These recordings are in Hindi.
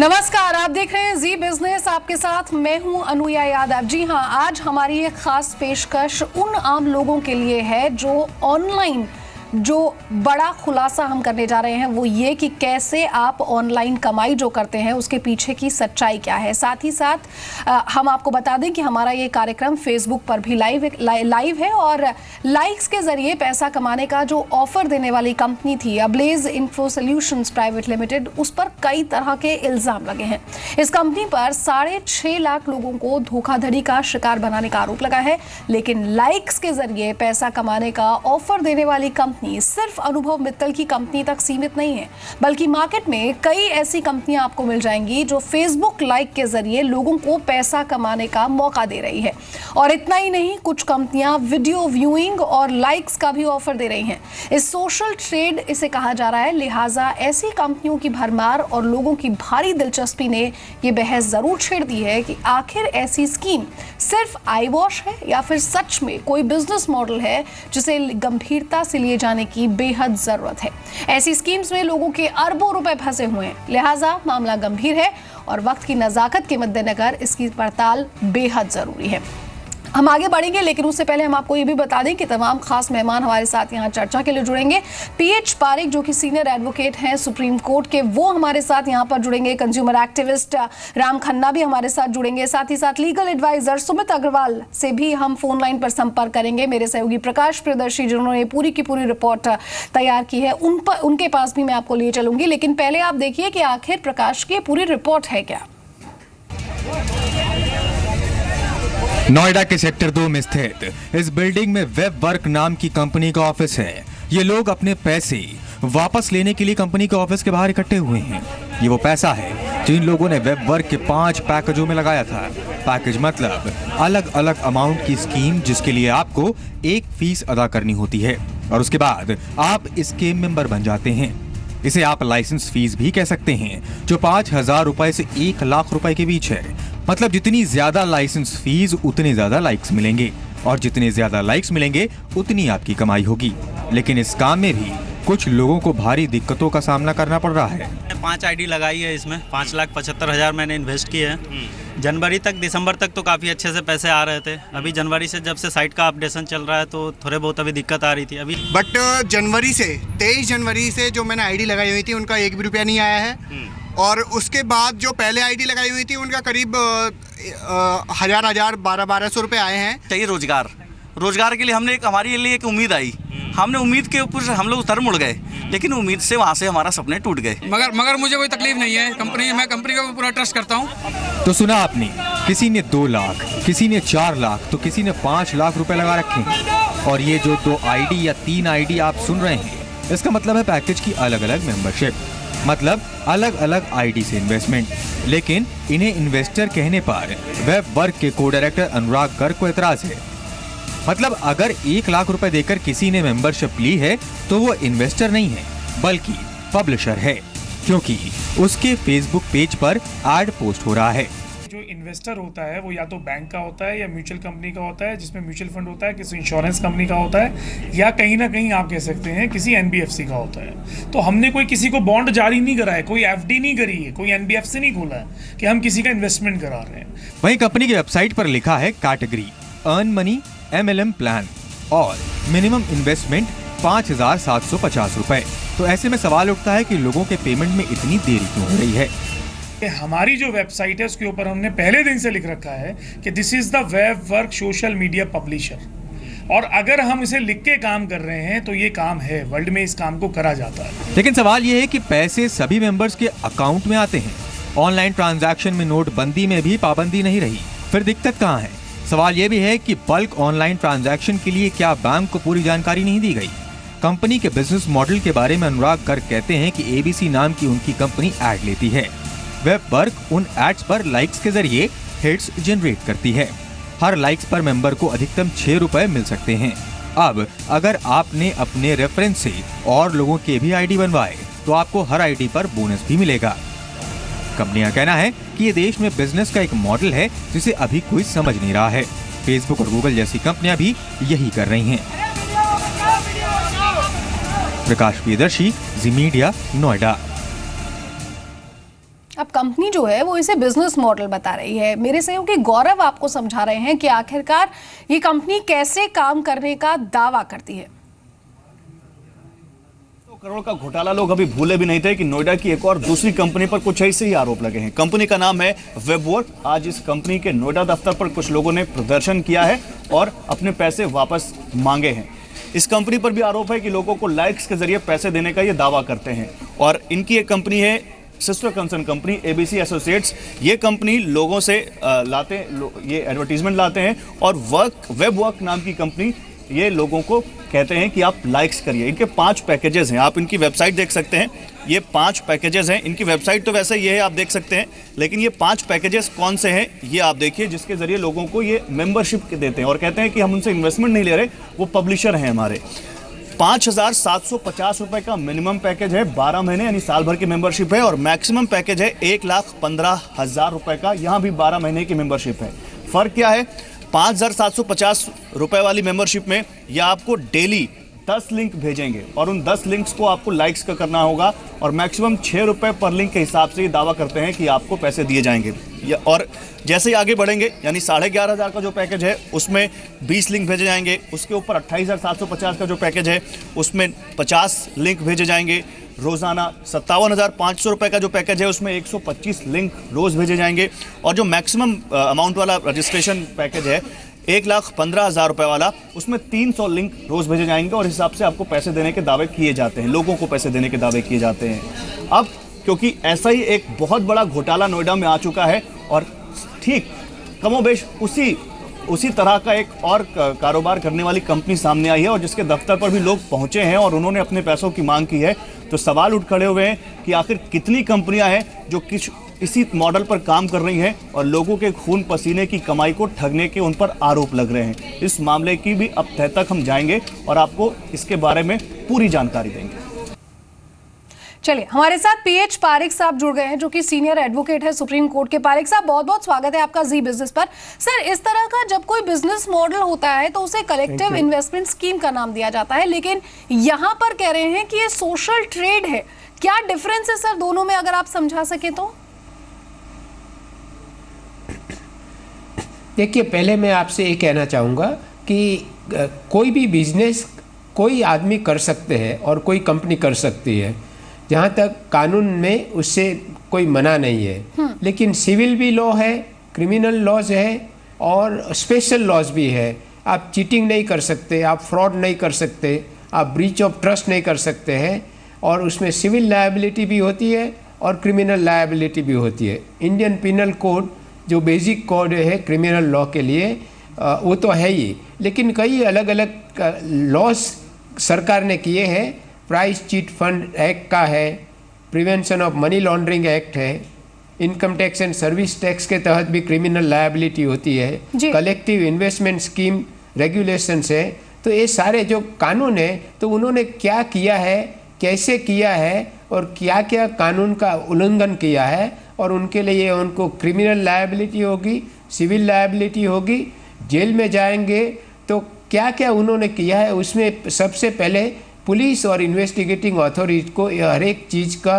नमस्कार, आप देख रहे हैं जी बिजनेस। आपके साथ मैं हूं अनुया यादव। जी हां, आज हमारी एक खास पेशकश उन आम लोगों के लिए है जो ऑनलाइन जो बड़ा खुलासा हम करने जा रहे हैं वो ये कि कैसे आप ऑनलाइन कमाई जो करते हैं उसके पीछे की सच्चाई क्या है। साथ ही साथ हम आपको बता दें कि हमारा ये कार्यक्रम फेसबुक पर भी लाइव है और लाइक्स के जरिए पैसा कमाने का जो ऑफर देने वाली कंपनी थी ablaze info solutions private limited, उस पर कई तरह के इल्जाम लगे हैं। इस कंपनी पर 6.5 लाख लोगों को धोखाधड़ी का शिकार बनाने का आरोप लगा है। लेकिन लाइक्स के जरिए पैसा कमाने का ऑफर देने वाली कंपनी सिर्फ अनुभव मित्तल की कंपनी तक सीमित नहीं है, बल्कि मार्केट में कई ऐसी कंपनियां आपको मिल जाएंगी जो फेसबुक लाइक के जरिए लोगों को पैसा कमाने का मौका दे रही है। और इतना ही नहीं, कुछ कंपनियां वीडियो व्यूइंग और लाइक्स का भी ऑफर दे रही हैं। इस सोशल ट्रेड इसे कहा जा रहा है। लिहाजा ऐसी कंपनियों की भरमार और लोगों की भारी दिलचस्पी ने यह बहस जरूर छेड़ दी है कि आखिर ऐसी स्कीम सिर्फ आई वॉश है या फिर सच में कोई बिजनेस मॉडल है जिसे गंभीरता से लिए जाने की बेहद जरूरत है। ऐसी स्कीम्स में लोगों के अरबों रुपए फंसे हुए हैं। लिहाजा मामला गंभीर है और वक्त की नजाकत के मद्देनजर इसकी पड़ताल बेहद जरूरी है। हम आगे बढ़ेंगे, लेकिन उससे पहले हम आपको ये भी बता दें कि तमाम खास मेहमान हमारे साथ यहाँ चर्चा के लिए जुड़ेंगे। पीएच पारेख जो कि सीनियर एडवोकेट हैं सुप्रीम कोर्ट के, वो हमारे साथ यहाँ पर जुड़ेंगे। कंज्यूमर एक्टिविस्ट राम खन्ना भी हमारे साथ जुड़ेंगे। साथ ही साथ लीगल एडवाइजर सुमित अग्रवाल से भी हम फोन लाइन पर संपर्क करेंगे। मेरे सहयोगी प्रकाश प्रियदर्शी जिन्होंने पूरी की पूरी रिपोर्ट तैयार की है, उनके पास भी मैं आपको लिए चलूंगी। लेकिन पहले आप देखिए कि आखिर प्रकाश की पूरी रिपोर्ट है क्या। नोएडा के सेक्टर 2 में स्थित इस बिल्डिंग में वेब वर्क नाम की कंपनी का ऑफिस है। ये लोग अपने पैसे वापस लेने के लिए कंपनी के ऑफिस के बाहर इकट्ठे हुए हैं। ये वो पैसा है जिन लोगों ने वेब वर्क के 5 पैकेजों में लगाया था। पैकेज मतलब अलग अलग अमाउंट की स्कीम जिसके लिए आपको एक फीस अदा करनी होती है और उसके बाद आप इसके मेंबर बन जाते हैं। इसे आप लाइसेंस फीस भी कह सकते हैं, जो 5,000 रुपए से 1 लाख रुपए के बीच है। मतलब जितनी ज्यादा लाइसेंस फीस उतने ज्यादा लाइक्स मिलेंगे और जितने ज्यादा लाइक्स मिलेंगे उतनी आपकी कमाई होगी। लेकिन इस काम में भी कुछ लोगों को भारी दिक्कतों का सामना करना पड़ रहा है। 5 आईडी लगाई है, इसमें 5,75,000 मैंने इन्वेस्ट किए हैं। जनवरी तक दिसंबर तक तो काफ़ी अच्छे से पैसे आ रहे थे। अभी जनवरी से जब से साइट का अपडेशन चल रहा है तो थोड़े बहुत अभी दिक्कत आ रही थी अभी। बट जनवरी से 23 जनवरी से जो मैंने आईडी लगाई हुई थी उनका 1 भी रुपया नहीं आया है। और उसके बाद जो पहले आईडी लगाई हुई थी उनका करीब 1,000 रुपए आए हैं। चाहिए रोजगार के लिए हमने हमारे लिए एक उम्मीद आई। हमने उम्मीद के ऊपर हम लोग उतर मुड़ गए, लेकिन उम्मीद से वहाँ से हमारा सपने टूट गए। मगर मुझे कोई तकलीफ नहीं है। मैं कंपनी का पूरा ट्रस्ट करता हूँ। तो सुना आपने, किसी ने 2 लाख, किसी ने 4 लाख, तो किसी ने 5 लाख रुपए लगा रखे हैं। और ये जो 2 आईडी या 3 आईडी आप सुन रहे हैं, इसका मतलब है पैकेज की अलग अलग मेंबरशिप, मतलब अलग अलग आईडी से इन्वेस्टमेंट। लेकिन इन्हें इन्वेस्टर कहने पर वेब वर्क के को डायरेक्टर अनुराग गर्ग को एतराज है। मतलब अगर 1 लाख रुपए देकर किसी ने मेंबरशिप ली है तो वो इन्वेस्टर नहीं है बल्कि पब्लिशर है, क्योंकि उसके फेसबुक पेज पर एड पोस्ट हो रहा है। जो इन्वेस्टर होता है वो या तो बैंक का होता है या म्यूचुअल कंपनी का होता है, जिसमें म्यूचुअल फंड होता है, किसी इंश्योरेंस कंपनी का होता है, या कहीं ना कहीं आप कह सकते हैं किसी एनबीएफसी का होता है। तो हमने कोई किसी को बॉन्ड जारी नहीं करा है, कोई एफडी नहीं करी है, कोई एनबीएफसी नहीं खोला है कि हम किसी का इन्वेस्टमेंट करा रहे हैं। वहीं कंपनी की वेबसाइट पर लिखा है category earn money MLM plan और मिनिमम इन्वेस्टमेंट 5,750 रुपए। तो ऐसे में सवाल उठता है कि लोगों के पेमेंट में इतनी देरी क्यों हो रही है। हमारी जो वेबसाइट है उसके ऊपर हमने पहले दिन से लिख रखा है कि this is the web work social media publisher. और अगर हम इसे लिख के काम कर रहे हैं तो ये काम है, वर्ल्ड में इस काम को करा जाता है। लेकिन सवाल ये है कि पैसे सभी मेंबर्स के अकाउंट में आते हैं। ऑनलाइन ट्रांजैक्शन में नोटबंदी में भी पाबंदी नहीं रही, फिर दिक्कत कहाँ है। सवाल यह भी है कि बल्क ऑनलाइन ट्रांजैक्शन के लिए क्या बैंक को पूरी जानकारी नहीं दी गई। कंपनी के बिजनेस मॉडल के बारे में अनुराग गर्ग कहते हैं कि ABC नाम की उनकी कंपनी एड लेती है। वेब वर्क उन एड्स पर लाइक्स के जरिए हिट्स जनरेट करती है। हर लाइक्स पर मेंबर को अधिकतम 6 रुपए मिल सकते हैं। अब अगर आपने अपने रेफरेंस से और लोगों के भी आईडी बनवाए तो आपको हर आईडी पर बोनस भी मिलेगा। कंपनी का कहना है कि ये देश में बिजनेस का एक मॉडल है जिसे अभी कोई समझ नहीं रहा है। फेसबुक और गूगल जैसी कंपनियां भी यही कर रही हैं। प्रकाश प्रियदर्शी, जी मीडिया, नोएडा। अब कंपनी जो है वो इसे बिजनेस मॉडल बता रही है। मेरे सहयोगी गौरव आपको समझा रहे हैं कि आखिरकार ये कंपनी कैसे काम करने का दावा करती है। करोड़ का घोटाला लोग अभी भूले भी नहीं थे कि नोएडा की एक और दूसरी कंपनी पर कुछ ऐसे ही आरोप लगे हैं। कंपनी का नाम है वेबवर्क। आज इस कंपनी के नोएडा दफ्तर पर कुछ लोगों ने प्रदर्शन किया है और अपने पैसे वापस मांगे हैं। इस कंपनी पर भी आरोप है कि लोगों को लाइक्स के जरिए पैसे देने का ये दावा करते हैं और इनकी एक कंपनी है sister concern company ABC associates. ये कंपनी लोगों से ये एडवर्टीजमेंट लाते हैं और वेबवर्क नाम की कंपनी ये लोगों को कहते हैं कि आप लाइक्स करिए। इनके 5 पैकेजेस हैं, आप इनकी वेबसाइट देख सकते हैं। ये 5 पैकेजेस हैं। इनकी वेबसाइट तो वैसे ये है, आप देख सकते हैं, लेकिन ये 5 पैकेजेस कौन से हैं ये आप देखिए, जिसके जरिए लोगों को ये मेंबरशिप देते हैं और कहते हैं कि हम उनसे इन्वेस्टमेंट नहीं ले रहे, वो पब्लिशर हैं हमारे। 5,750 रुपए का मिनिमम पैकेज है, 12 महीने यानी साल भर की मेंबरशिप है और मैक्सिमम पैकेज है 1,15,000 रुपए का, यहाँ भी 12 महीने की मेंबरशिप है। फ़र्क क्या है? 5,750 रुपए वाली मेंबरशिप में यह आपको डेली 10 लिंक भेजेंगे और उन 10 लिंक्स को आपको लाइक्स का करना होगा और मैक्सिमम 6 रुपए पर लिंक के हिसाब से ये दावा करते हैं कि आपको पैसे दिए जाएंगे। और जैसे ही आगे बढ़ेंगे यानी 11,500 का जो पैकेज है उसमें 20 लिंक भेजे जाएंगे। उसके ऊपर 28,750 का जो पैकेज है उसमें 50 लिंक भेजे जाएंगे रोज़ाना। 57,500 रुपये का जो पैकेज है उसमें 125 लिंक रोज़ भेजे जाएंगे और जो मैक्सिमम अमाउंट वाला रजिस्ट्रेशन पैकेज है 1,15,000 रुपये वाला, उसमें 300 लिंक रोज़ भेजे जाएंगे और इस हिसाब से आपको पैसे देने के दावे किए जाते हैं, लोगों को पैसे देने के दावे किए जाते हैं। अब क्योंकि ऐसा ही एक बहुत बड़ा घोटाला नोएडा में आ चुका है और ठीक कमोबेश उसी तरह का एक और कारोबार करने वाली कंपनी सामने आई है और जिसके दफ्तर पर भी लोग पहुंचे हैं और उन्होंने अपने पैसों की मांग की है, तो सवाल उठ खड़े हुए हैं कि आखिर कितनी कंपनियां हैं जो इसी मॉडल पर काम कर रही हैं और लोगों के खून पसीने की कमाई को ठगने के उन पर आरोप लग रहे हैं। इस मामले की भी अब तह तक हम जाएंगे और आपको इसके बारे में पूरी जानकारी देंगे। चलिए, हमारे साथ पीएच पारिक साहब जुड़ गए हैं जो कि सीनियर एडवोकेट है सुप्रीम कोर्ट के। पारिक साहब, बहुत बहुत स्वागत है आपका जी बिजनेस पर। सर, इस तरह का जब कोई बिजनेस मॉडल होता है तो उसे कलेक्टिव इन्वेस्टमेंट स्कीम का नाम दिया जाता है, लेकिन यहाँ पर कह रहे हैं कि ये सोशल ट्रेड है। क्या डिफरेंस है सर दोनों में, अगर आप समझा सके तो? देखिए, पहले मैं आपसे ये कहना चाहूँगा कि कोई भी बिजनेस कोई आदमी कर सकते हैं और कोई कंपनी कर सकती है, जहाँ तक कानून में उससे कोई मना नहीं है। लेकिन सिविल भी लॉ है, क्रिमिनल लॉज है और स्पेशल लॉज भी है। आप चीटिंग नहीं कर सकते, आप फ्रॉड नहीं कर सकते, आप ब्रीच ऑफ ट्रस्ट नहीं कर सकते हैं और उसमें सिविल लायबिलिटी भी होती है और क्रिमिनल लायबिलिटी भी होती है। इंडियन पिनल कोड जो बेसिक कोड है क्रिमिनल लॉ के लिए वो तो है ही, लेकिन कई अलग अलग लॉज सरकार ने किए हैं। प्राइस चीट फंड एक्ट का है, prevention of money laundering act है, income tax and service tax के तहत भी क्रिमिनल लायबिलिटी होती है, कलेक्टिव इन्वेस्टमेंट स्कीम रेगुलेशंस है। तो ये सारे जो कानून है, तो उन्होंने क्या किया है, कैसे किया है और क्या क्या कानून का उल्लंघन किया है, और उनके लिए उनको क्रिमिनल लायबिलिटी होगी, सिविल लायबिलिटी होगी, जेल में जाएंगे। तो क्या क्या उन्होंने किया है, उसमें सबसे पहले पुलिस और इन्वेस्टिगेटिंग अथॉरिटी को हर एक चीज़ का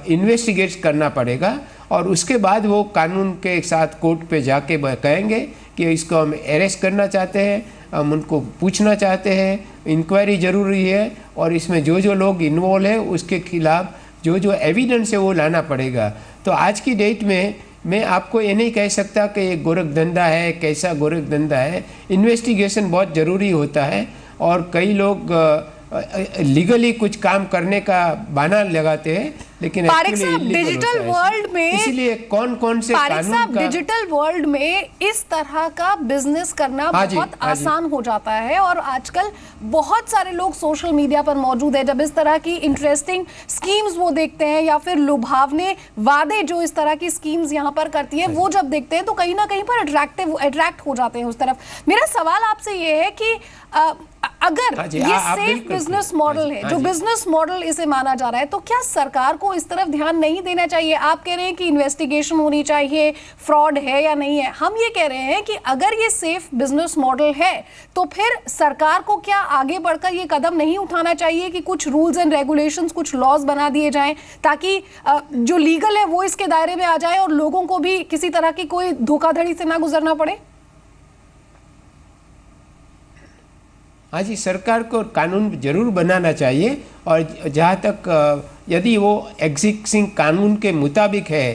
इन्वेस्टिगेट करना पड़ेगा और उसके बाद वो कानून के साथ कोर्ट पे जाके कहेंगे कि इसको हम अरेस्ट करना चाहते हैं, हम उनको पूछना चाहते हैं, इंक्वायरी ज़रूरी है और इसमें जो जो लोग इन्वॉल्व है उसके खिलाफ जो जो एविडेंस है वो लाना पड़ेगा। तो आज की डेट में मैं आपको ये नहीं कह सकता कि ये गोरख धंधा है, कैसा गोरख धंधा है। इन्वेस्टिगेशन बहुत ज़रूरी होता है और कई लोग लीगली कुछ काम करने का बहाना लगाते हैं, लेकिन पारिक साहब, डिजिटल वर्ल्ड में इसलिए कौन कौन से कानून का डिजिटल वर्ल्ड में इस तरह का बिजनेस करना बहुत आसान हो जाता है और आजकल बहुत सारे लोग सोशल मीडिया पर मौजूद है। जब इस तरह की इंटरेस्टिंग स्कीम्स वो देखते हैं या फिर लुभावने वादे जो इस तरह की स्कीम्स यहाँ पर करती है वो जब देखते हैं तो कहीं ना कहीं पर अट्रैक्ट हो जाते हैं उस तरफ। मेरा सवाल आपसे ये है कि अगर हाँ जी, ये आप सेफ बिल्कुल बिजनेस हाँ मॉडल जी, है, हाँ जो जी। बिजनेस मॉडल इसे माना जा रहा है, तो क्या सरकार को इस तरफ ध्यान नहीं देना चाहिए? आप कह रहे हैं कि इन्वेस्टिगेशन होनी चाहिए, फ्रॉड है या नहीं है। हम ये कह रहे हैं कि अगर ये सेफ बिजनेस मॉडल है तो फिर सरकार को क्या आगे बढ़कर ये कदम नहीं उठाना चाहिए कि कुछ रूल्स एंड रेगुलेशंस, कुछ लॉज बना दिए जाएं ताकि जो लीगल है वो इसके दायरे में आ जाए और लोगों को भी किसी तरह की कोई धोखाधड़ी से ना गुजरना पड़े? हाँ जी, सरकार को कानून जरूर बनाना चाहिए और जहाँ तक यदि वो एग्जिस्टिंग कानून के मुताबिक है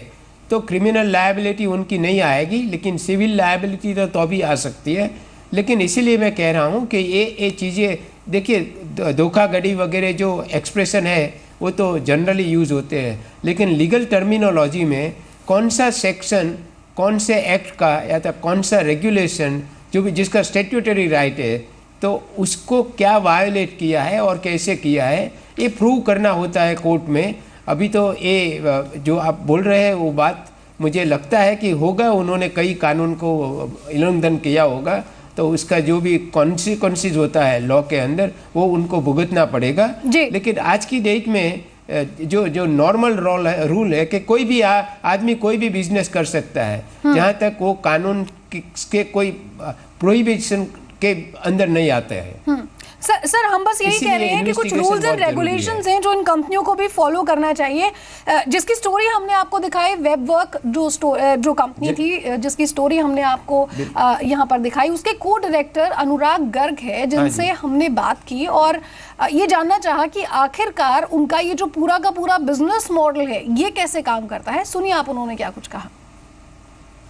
तो क्रिमिनल लायबिलिटी उनकी नहीं आएगी, लेकिन सिविल लायबिलिटी तो भी आ सकती है। लेकिन इसीलिए मैं कह रहा हूँ कि ये चीज़ें देखिए, धोखाधड़ी वगैरह जो एक्सप्रेशन है वो तो जनरली यूज़ होते हैं, लेकिन लीगल टर्मिनोलॉजी में कौन सा सेक्शन, कौन से एक्ट का या तो कौन सा रेगुलेशन जो भी जिसका स्टैट्यूटरी राइट है तो उसको क्या वायोलेट किया है और कैसे किया है, ये प्रूव करना होता है कोर्ट में। अभी तो ये जो आप बोल रहे हैं वो बात मुझे लगता है कि होगा, उन्होंने कई कानून को उल्लंघन किया होगा तो उसका जो भी कॉन्सिक्वेंसेस होता है लॉ के अंदर वो उनको भुगतना पड़ेगा। लेकिन आज की डेट में जो नॉर्मल रूल है कि कोई भी आदमी कोई भी बिजनेस कर सकता है, जहाँ तक वो कानून के कोई प्रोहिबिशन के अंदर नहीं आते हैं। सर हम बस यही कह रहे हैं कि कुछ रूल्स एंड रेगुलेशंस हैं जो इन कंपनियों को भी फॉलो करना चाहिए। जिसकी स्टोरी हमने आपको दिखाई, वेबवर्क जो कंपनी थी जिसकी स्टोरी हमने आपको यहाँ पर दिखाई, उसके को डायरेक्टर अनुराग गर्ग है जिनसे हमने बात की और ये जानना चाहा कि आखिरकार उनका ये जो पूरा का पूरा बिजनेस मॉडल है ये कैसे काम करता है। सुनिए आप उन्होंने क्या कुछ कहा।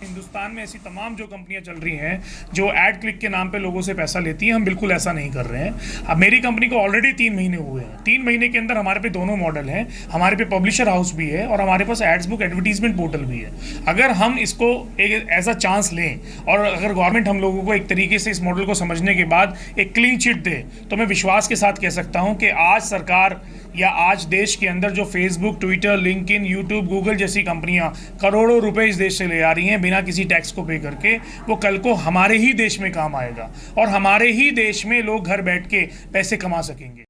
हिंदुस्तान में ऐसी तमाम जो कंपनियां चल रही हैं जो एड क्लिक के नाम पे लोगों से पैसा लेती हैं, हम बिल्कुल ऐसा नहीं कर रहे हैं। अब मेरी कंपनी को ऑलरेडी 3 महीने हुए हैं। 3 महीने के अंदर हमारे पे दोनों मॉडल हैं, हमारे पे पब्लिशर हाउस भी है और हमारे पास एड्स बुक एडवर्टीजमेंट पोर्टल भी है। अगर हम इसको एक ऐसा चांस लें और अगर गवर्नमेंट हम लोगों को एक तरीके से इस मॉडल को समझने के बाद एक क्लीन चिट दे तो मैं विश्वास के साथ कह सकता हूँ कि आज सरकार या आज देश के अंदर जो Facebook, Twitter, LinkedIn, YouTube, Google जैसी कंपनियां करोड़ों रुपए इस देश से ले आ रही हैं बिना किसी टैक्स को पे करके, वो कल को हमारे ही देश में काम आएगा और हमारे ही देश में लोग घर बैठ के पैसे कमा सकेंगे।